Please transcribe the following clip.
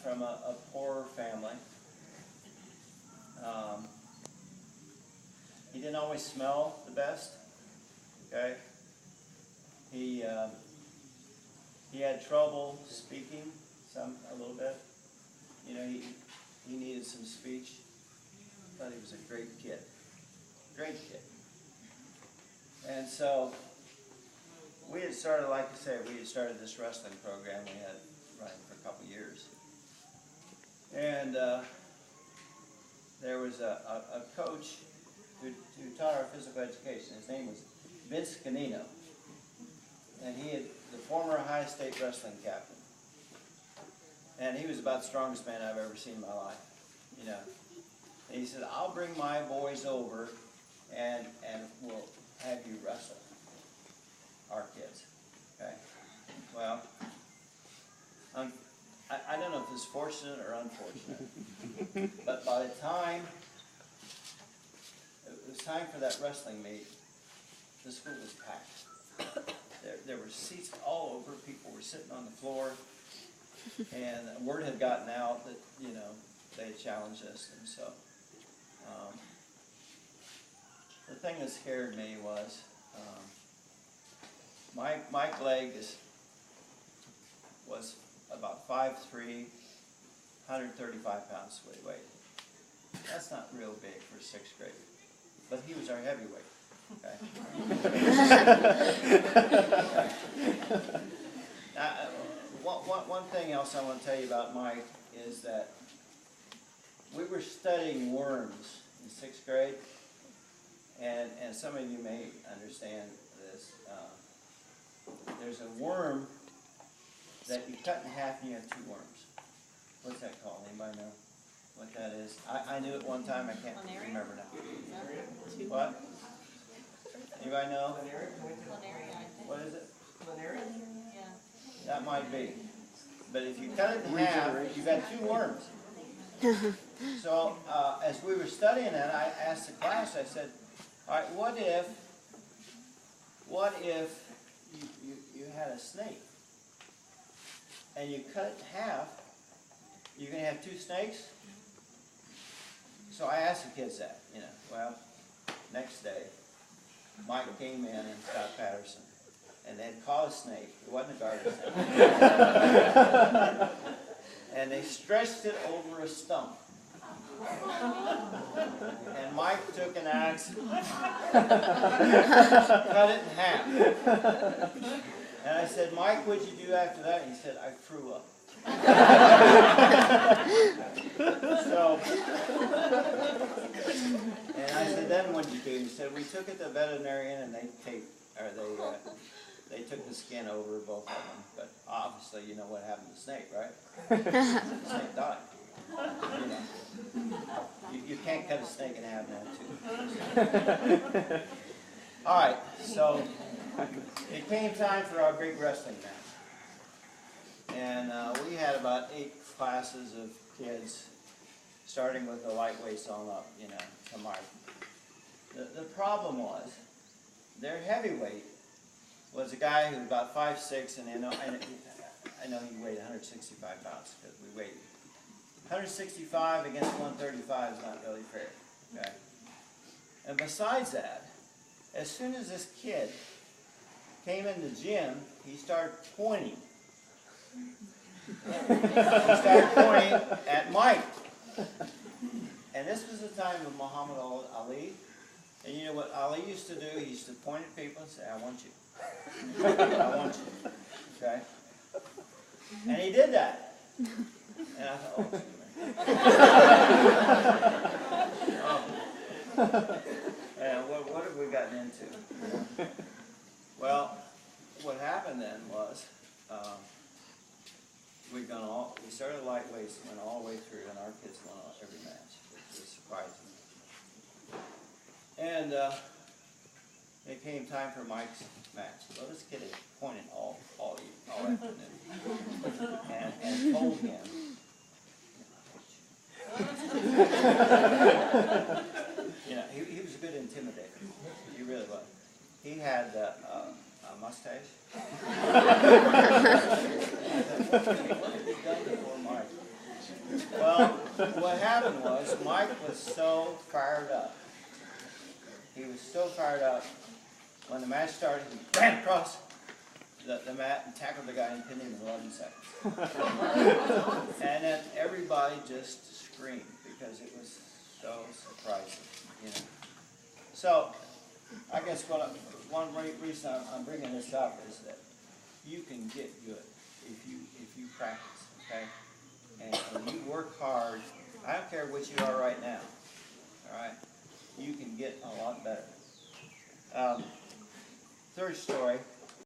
from a poor family. He didn't always smell the best. Okay. He had trouble speaking a little bit. You know, he needed some speech. But he was a great kid. Great kid. And so we had started, like I say, we had started this wrestling program we had running for a couple years. And there was a coach who taught our physical education. His name was Vince Canino. And he had the former Ohio State wrestling captain. And he was about the strongest man I've ever seen in my life. You know. And he said, I'll bring my boys over and we'll have you wrestle our kids. Okay? Well, I don't know if it's fortunate or unfortunate, but by the time it was time for that wrestling meet, the school was packed. There were seats all over. People were sitting on the floor, and word had gotten out that, you know, they had challenged us, and so the thing that scared me was Mike Legg was about 5'3", 135 pounds weight. That's not real big for a sixth grader, but he was our heavyweight. Okay. One thing else I want to tell you about Mike is that we were studying worms in sixth grade, and some of you may understand this. There's a worm that you cut in half and you have two worms. What's that called? Anybody know what that is? I knew it one time. I can't remember now. What? Anybody know? What is it? Yeah. That might be. But if you cut it in half, you've got two worms. So as we were studying that, I asked the class, I said, all right, what if you had a snake and you cut it in half, you're going to have two snakes? So I asked the kids that, you know. Well, next day, Mike came in and Scott Patterson, and they had caught a snake. It wasn't a garden snake. And they stretched it over a stump. And Mike took an axe, cut it in half. And I said, Mike, what'd you do after that? And he said, I threw up. So, and I said, then what'd you do? He said, we took it to the veterinarian and they took the skin over both of them. But obviously, you know what happened to the snake, right? The snake died. You know, you can't cut a snake in half now, too. All right, so it came time for our big wrestling match. And we had about 8 classes of kids, starting with the lightweights on up, you know, to Mike. The problem was, their heavyweight was a guy who was about 5'6", and I know he weighed 165 pounds, because we weighed 165 against 135 is not really fair, okay? And besides that, as soon as this kid came in the gym, he started pointing. He started pointing at Mike. And this was the time of Muhammad Ali. And you know what Ali used to do? He used to point at people and say, I want you. I want you. Okay? And he did that. And I thought, oh, and what have we gotten into? Well, what happened then was we started lightweights and went all the way through, and our kids won every match, which was surprising. And it came time for Mike's match. Well, this kid had pointed all afternoon and told him. You know, he was a good intimidator. He really was. He had a mustache. What have you done before Mike? Well, what happened was Mike was so fired up. He was so fired up. When the match started, he ran across the mat and tackled the guy and pinned him in 11 seconds. And then everybody just screamed because it was so surprising, you know. So, I guess one reason I'm bringing this up is that you can get good if you practice, okay? And you work hard. I don't care what you are right now, all right? You can get a lot better. Third story.